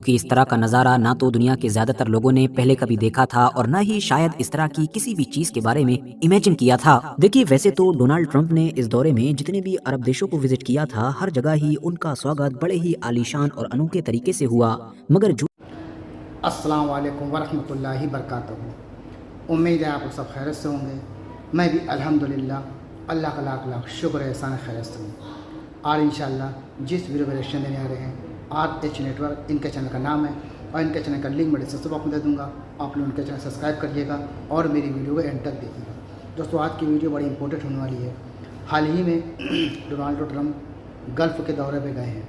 कि इस तरह का नज़ारा ना तो दुनिया के ज़्यादातर लोगों ने पहले कभी देखा था और ना ही शायद इस तरह की किसी भी चीज़ के बारे में इमेजिन किया था। देखिए, वैसे तो डोनाल्ड ट्रंप ने इस दौरे में जितने भी अरब देशों को विजिट किया था, हर जगह ही उनका स्वागत बड़े ही आलीशान और अनोखे तरीके से हुआ। मगर अस्सलाम वालेकुम वरहमतुल्लाहि बरकातहू। उम्मीद है आप लोग सब खैरियत से होंगे। मैं भी अल्हम्दुलिल्लाह अल्लाह का लाख लाख शुक्र है, एहसान खैरियत से हूँ। और इंशाअल्लाह जिस वीडियो का रिएक्शन देने आ रहे हैं RH नेटवर्क, इनके चैनल का नाम है और इनके चैनल का लिंक मैं डिस्क्रिप्शन बॉक्स में दे दूँगा। आप लोग उनके चैनल सब्सक्राइब करिएगा और मेरी वीडियो को एंड तक देखिएगा। दोस्तों, आज की वीडियो बड़ी इंपॉर्टेंट होने वाली है। हाल ही में डोनाल्ड ट्रंप गल्फ़ के दौरे पे गए हैं,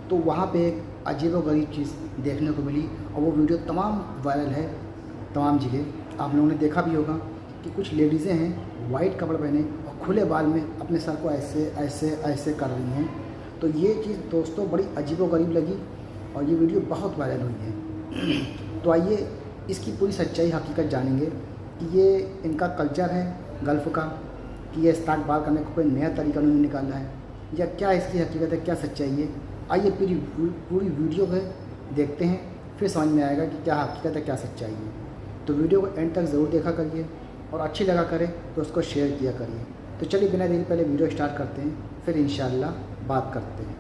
तो वहाँ पे एक अजीब व गरीब चीज़ देखने को मिली और वो वीडियो तमाम वायरल है, तमाम जगह आप लोगों ने देखा भी होगा कि कुछ लेडीज़ें हैं वाइट कपड़े पहने और खुले बाल में अपने सर को ऐसे ऐसे ऐसे कर रही हैं। तो ये चीज़ दोस्तों बड़ी अजीब व गरीब लगी और ये वीडियो बहुत वायरल हुई है। तो आइए इसकी पूरी सच्चाई हकीकत जानेंगे कि ये इनका कल्चर है गल्फ़ का, कि ये इस्तकबाल करने का कोई नया तरीका उन्होंने निकाला है या क्या इसकी हकीकत है, क्या सच्चाई है। आइए पूरी वीडियो को देखते हैं, फिर समझ में आएगा कि क्या हकीकत है, क्या सच्चाई है। तो वीडियो को एंड तक ज़रूर देखा करिए और अच्छी लगा करे तो उसको शेयर किया करिए। तो चलिए बिना देरी पहले वीडियो स्टार्ट करते हैं, फिर इंशाअल्लाह बात करते हैं।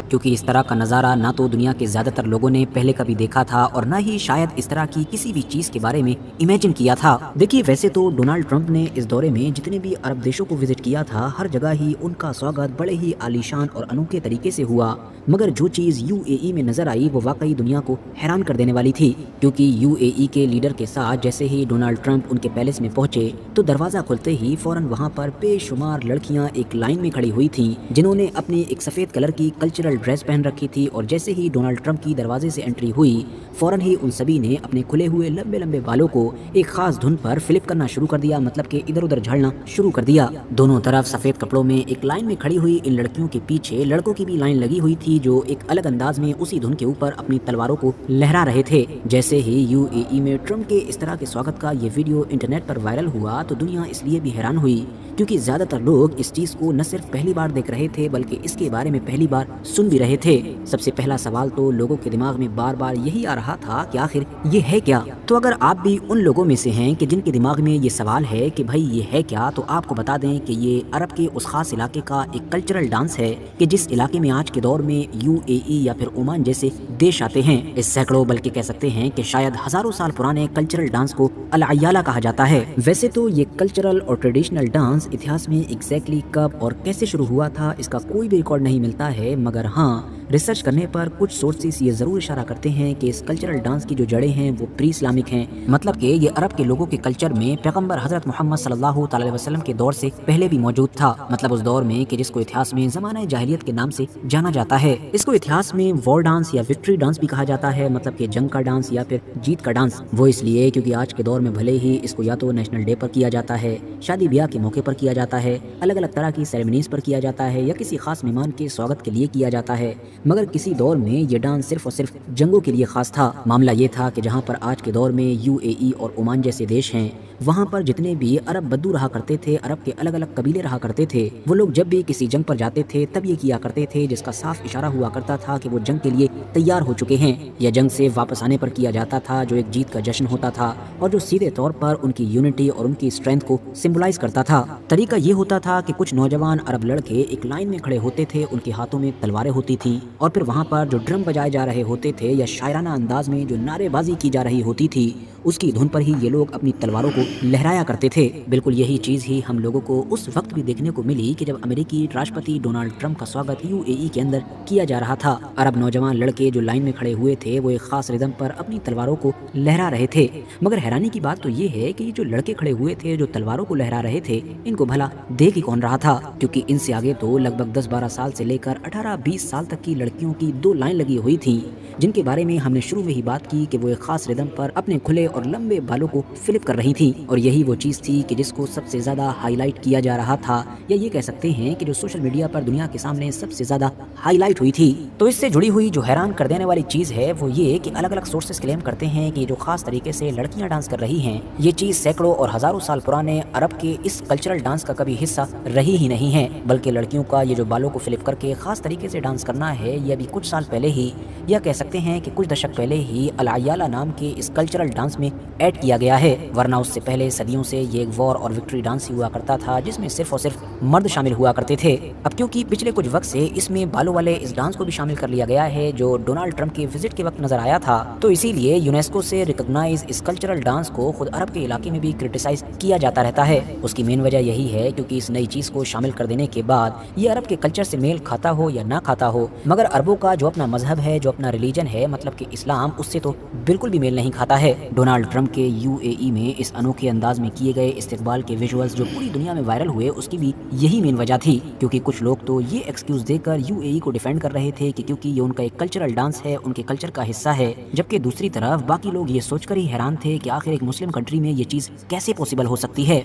क्योंकि इस तरह का नज़ारा ना तो दुनिया के ज़्यादातर लोगों ने पहले कभी देखा था और ना ही शायद इस तरह की किसी भी चीज़ के बारे में इमेजिन किया था। देखिए, वैसे तो डोनाल्ड ट्रंप ने इस दौरे में जितने भी अरब देशों को विजिट किया था, हर जगह ही उनका स्वागत बड़े ही आलीशान और अनोखे तरीके से हुआ। मगर जो चीज़ UAE में नजर आई वो वाकई दुनिया को हैरान कर देने वाली थी, क्योंकि UAE के लीडर के साथ जैसे ही डोनाल्ड ट्रंप उनके पैलेस में पहुंचे तो दरवाज़ा खुलते ही फौरन वहां पर बेशुमार लड़कियां एक लाइन में खड़ी हुई थीं, जिन्होंने अपनी एक सफ़ेद कलर की कल्चरल ड्रेस पहन रखी थी। और जैसे ही डोनाल्ड ट्रंप की दरवाजे से एंट्री हुई, फौरन ही उन सभी ने अपने खुले हुए लंबे लंबे बालों को एक खास धुन पर फ्लिप करना शुरू कर दिया, मतलब कि इधर उधर झड़ना शुरू कर दिया। दोनों तरफ सफ़ेद कपड़ों में एक लाइन में खड़ी हुई इन लड़कियों के पीछे लड़कों की भी लाइन लगी हुई थी, जो एक अलग अंदाज में उसी धुन के ऊपर अपनी तलवारों को लहरा रहे थे। जैसे ही UAE में ट्रंप के इस तरह के स्वागत का ये वीडियो इंटरनेट पर वायरल हुआ तो दुनिया इसलिए भी हैरान हुई क्योंकि ज़्यादातर लोग इस चीज़ को न सिर्फ पहली बार देख रहे थे बल्कि इसके बारे में पहली बार सुन भी रहे थे। सबसे पहला सवाल तो लोगों के दिमाग में बार बार यही आ रहा था कि आखिर ये है क्या। तो अगर आप भी उन लोगों में से हैं कि जिनके दिमाग में ये सवाल है कि भाई ये है क्या, तो आपको बता दें कि ये अरब के उस खास इलाके का एक कल्चरल डांस है कि जिस इलाके में आज के दौर में UAE या फिर ओमान जैसे देश आते हैं। इस सैकड़ों बल्कि कह सकते हैं कि शायद हजारों साल पुराने कल्चरल डांस को अल अय्याला कहा जाता है। वैसे तो ये कल्चरल और ट्रेडिशनल डांस इतिहास में एग्जैक्टली कब और कैसे शुरू हुआ था इसका कोई भी रिकॉर्ड नहीं मिलता है, मगर हाँ, रिसर्च करने पर कुछ सोर्सेस ये जरूर इशारा करते हैं कि इस कल्चरल डांस की जो जड़ें हैं वो प्री इस्लामिक हैं, मतलब कि ये अरब के लोगों के कल्चर में पैगंबर हजरत मोहम्मद सल्लल्लाहु अलैहि वसल्लम के दौर से पहले भी मौजूद था। मतलब उस दौर में कि जिसको इतिहास में ज़माना जाहिलियत के नाम से जाना जाता है। इसको इतिहास में वॉर डांस या विक्ट्री डांस भी कहा जाता है, मतलब कि जंग का डांस या फिर जीत का डांस। वो इसलिए क्योंकि आज के दौर में भले ही इसको या तो नेशनल डे पर किया जाता है, शादी ब्याह के मौके पर किया जाता है, अलग अलग तरह की सेरेमनीज पर किया जाता है या किसी खास मेहमान के स्वागत के लिए किया जाता है, मगर किसी दौर में ये डांस सिर्फ और सिर्फ जंगों के लिए खास था। मामला ये था कि जहाँ पर आज के दौर में UAE और ओमान जैसे देश हैं, वहाँ पर जितने भी अरब बद्दू रहा करते थे, अरब के अलग अलग कबीले रहा करते थे, वो लोग जब भी किसी जंग पर जाते थे तब ये किया करते थे, जिसका साफ इशारा हुआ करता था कि वो जंग के लिए तैयार हो चुके हैं या जंग से वापस आने पर किया जाता था, जो एक जीत का जश्न होता था और जो सीधे तौर पर उनकी यूनिटी और उनकी स्ट्रेंथ को सिंबलाइज करता था। तरीका ये होता था कि कुछ नौजवान अरब लड़के एक लाइन में खड़े होते थे, उनके हाथों में तलवारें होती थी और फिर वहाँ पर जो ड्रम बजाए जा रहे होते थे या शायराना अंदाज में जो नारेबाजी की जा रही होती थी, उसकी धुन पर ही ये लोग अपनी तलवारों को लहराया करते थे। बिल्कुल यही चीज़ ही हम लोगों को उस वक्त भी देखने को मिली कि जब अमेरिकी राष्ट्रपति डोनाल्ड ट्रंप का स्वागत UAE के अंदर किया जा रहा था। अरब नौजवान लड़के जो लाइन में खड़े हुए थे वो एक खास रिदम पर अपनी तलवारों को लहरा रहे थे। मगर हैरानी की बात तो ये है कि ये जो लड़के खड़े हुए थे जो तलवारों को लहरा रहे थे, इनको भला देख ही कौन रहा था, क्योंकि इनसे आगे तो लगभग 10-12 साल से लेकर 18-20 साल तक की लड़कियों की 2 लाइन लगी हुई थी, जिनके बारे में हमने शुरू में ही बात की कि वो एक खास रिदम पर अपने खुले اور لمبے بالوں کو فلپ کر رہی تھیں، اور یہی وہ چیز تھی کہ جس کو سب سے زیادہ ہائی لائٹ کیا جا رہا تھا، یا یہ کہہ سکتے ہیں کہ جو سوشل میڈیا پر دنیا کے سامنے سب سے زیادہ ہائی لائٹ ہوئی تھی۔ تو اس سے جڑی ہوئی جو حیران کر دینے والی چیز ہے وہ یہ کہ الگ الگ سورسز کلیم کرتے ہیں کہ جو خاص طریقے سے لڑکیاں ڈانس کر رہی ہیں، یہ چیز سینکڑوں اور ہزاروں سال پرانے عرب کے اس کلچرل ڈانس کا کبھی حصہ رہی ہی نہیں ہے، بلکہ لڑکیوں کا یہ جو بالوں کو فلپ کر کے خاص طریقے سے ڈانس کرنا ہے، یہ ابھی کچھ سال پہلے ہی، یا کہہ سکتے ہیں کہ کچھ دشک پہلے ہی العیالہ نام کے اس کلچرل ڈانس میں ایڈ کیا گیا ہے، ورنہ اس سے پہلے صدیوں سے یہ ایک وار اور وکٹری ڈانس ہی ہوا کرتا تھا جس میں صرف اور صرف مرد شامل ہوا کرتے تھے۔ اب کیونکہ پچھلے کچھ وقت سے اس میں بالوں والے اس ڈانس کو بھی شامل کر لیا گیا ہے جو ڈونالڈ ٹرمپ کے وزٹ کے وقت نظر آیا تھا، تو اسی لیے یونیسکو سے ریکگنائز اس کلچرل ڈانس کو خود عرب کے علاقے میں بھی کرٹیسائز کیا جاتا رہتا ہے۔ اس کی مین وجہ یہی ہے کیونکہ اس نئی چیز کو شامل کر دینے کے بعد یہ عرب کے کلچر سے میل کھاتا ہو یا نہ کھاتا ہو، مگر عربوں کا جو اپنا مذہب ہے، جو اپنا ریلیجن ہے، مطلب کہ اسلام، اس سے تو بالکل بھی میل نہیں کھاتا ہے۔ ڈونالڈ ٹرمپ کے UAE میں اس انوکھے انداز میں کیے گئے استقبال کے ویژولز جو پوری دنیا میں وائرل ہوئے، اس کی بھی یہی مین وجہ تھی، کیونکہ کچھ لوگ تو یہ ایکسکیوز دے کر UAE کو ڈیفینڈ کر رہے تھے کہ کیونکہ یہ ان کا ایک کلچرل ڈانس ہے، ان کے کلچر کا حصہ ہے، جبکہ دوسری طرف باقی لوگ یہ سوچ کر ہی حیران تھے کہ آخر ایک مسلم کنٹری میں یہ چیز کیسے پاسبل ہو سکتی ہے۔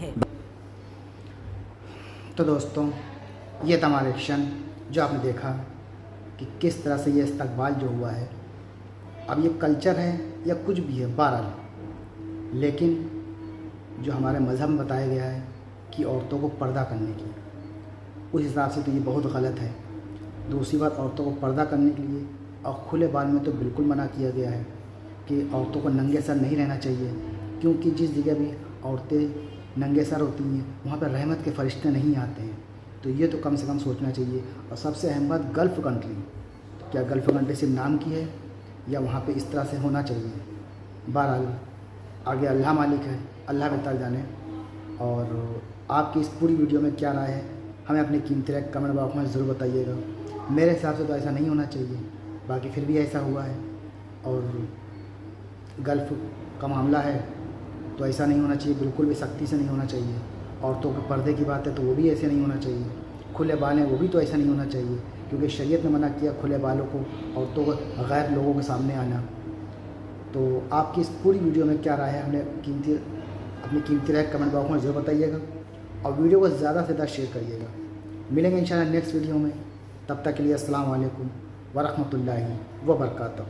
تو دوستوں، یہ تھا ہمارا ایکشن جو آپ نے دیکھا کہ کس طرح سے یہ استقبال جو ہوا ہے۔ اب یہ کلچر ہے یا کچھ بھی ہے بہرحال، لیکن جو ہمارے مذہب میں بتایا گیا ہے کہ عورتوں کو پردہ کرنے کی، اس حساب سے تو یہ بہت غلط ہے۔ دوسری بات، عورتوں کو پردہ کرنے کے لیے اور کھلے بال میں تو بالکل منع کیا گیا ہے کہ عورتوں کو ننگے سر نہیں رہنا چاہیے، کیونکہ جس جگہ بھی عورتیں ننگے سر ہوتی ہیں وہاں پہ رحمت کے فرشتے نہیں آتے ہیں، تو یہ تو کم سے کم سوچنا چاہیے۔ اور سب سے اہم بات، گلف کنٹری، کیا گلف کنٹری صرف نام کی ہے یا وہاں پہ اس طرح سے ہونا چاہیے؟ بہرحال آگے اللہ مالک ہے، اللہ بہتر جانے۔ اور آپ کی اس پوری ویڈیو میں کیا رائے ہے ہمیں اپنے قیمتی رائے کمنٹ باکس میں ضرور بتائیے گا۔ میرے حساب سے تو ایسا نہیں ہونا چاہیے، باقی پھر بھی ایسا ہوا ہے، اور گلف کا معاملہ ہے تو ایسا نہیں ہونا چاہیے، بالکل بھی سختی سے نہیں ہونا چاہیے۔ عورتوں کے پردے کی بات ہے تو وہ بھی ایسے نہیں ہونا چاہیے، کھلے بال ہیں وہ بھی تو ایسا نہیں ہونا چاہیے، کیونکہ شریعت نے منع کیا کھلے بالوں کو، عورتوں کو غیر لوگوں کے سامنے آنا۔ تو آپ کی اس پوری ویڈیو میں کیا رائے ہے ہمیں اپنی قیمتی رائے کمنٹ باکس میں ضرور بتائیے گا، اور ویڈیو کو زیادہ سے زیادہ شیئر کریے گا۔ ملیں گے انشاءاللہ نیکسٹ ویڈیو میں، تب تک کے لیے السلام علیکم ورحمۃ اللہ وبرکاتہ۔